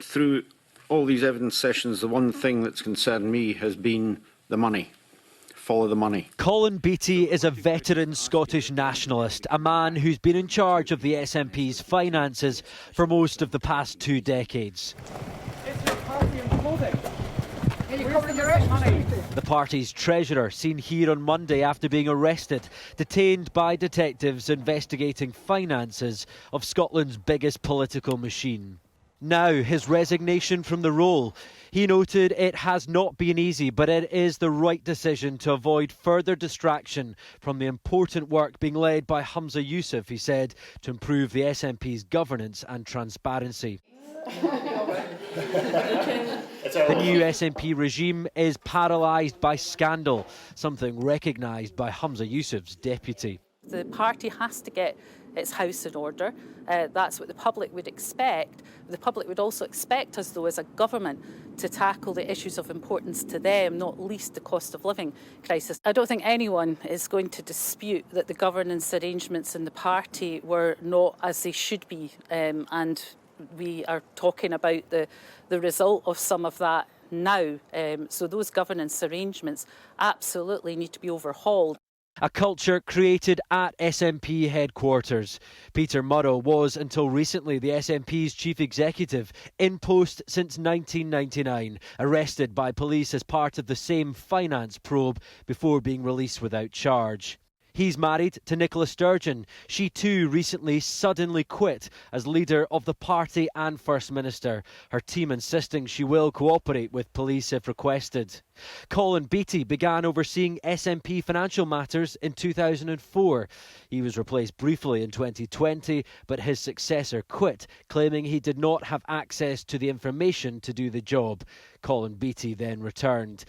through all these evidence sessions, the one thing that's concerned me has been the money. Follow the money. Colin Beattie is a veteran Scottish nationalist, a man who's been in charge of the SNP's finances for most of the past 2 decades. The party's treasurer seen here on Monday after being arrested, detained by detectives investigating finances of Scotland's biggest political machine. Now, his resignation from the role. He noted it has not been easy, but it is the right decision to avoid further distraction from the important work being led by Humza Yousaf, he said, to improve the SNP's governance and transparency. The new SNP regime is paralysed by scandal, something recognised by Humza Yousaf's deputy. The party has to get its house in order. That's what the public would expect. The public would also expect us, though, as a government, to tackle the issues of importance to them, not least the cost of living crisis. I don't think anyone is going to dispute that the governance arrangements in the party were not as they should be, and we are talking about the result of some of that now. So those governance arrangements absolutely need to be overhauled. A culture created at SNP headquarters. Peter Murrow was, until recently, the SNP's chief executive, in post since 1999, arrested by police as part of the same finance probe before being released without charge. He's married to Nicola Sturgeon. She too recently suddenly quit as leader of the party and First Minister, her team insisting she will cooperate with police if requested. Colin Beattie began overseeing SNP financial matters in 2004. He was replaced briefly in 2020, but his successor quit, claiming he did not have access to the information to do the job. Colin Beattie then returned.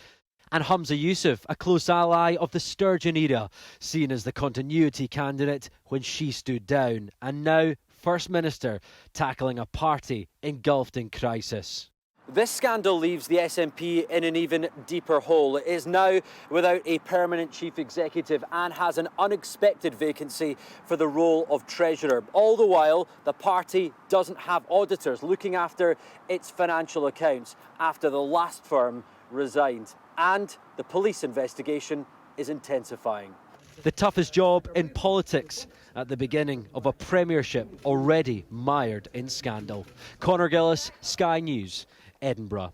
And Humza Yousaf, a close ally of the Sturgeon era, seen as the continuity candidate when she stood down, and now First Minister, tackling a party engulfed in crisis. This scandal leaves the SNP in an even deeper hole. It is now without a permanent chief executive and has an unexpected vacancy for the role of treasurer. All the while, the party doesn't have auditors looking after its financial accounts after the last firm resigned. And the police investigation is intensifying. The toughest job in politics at the beginning of a premiership already mired in scandal. Connor Gillies, Sky News, Edinburgh.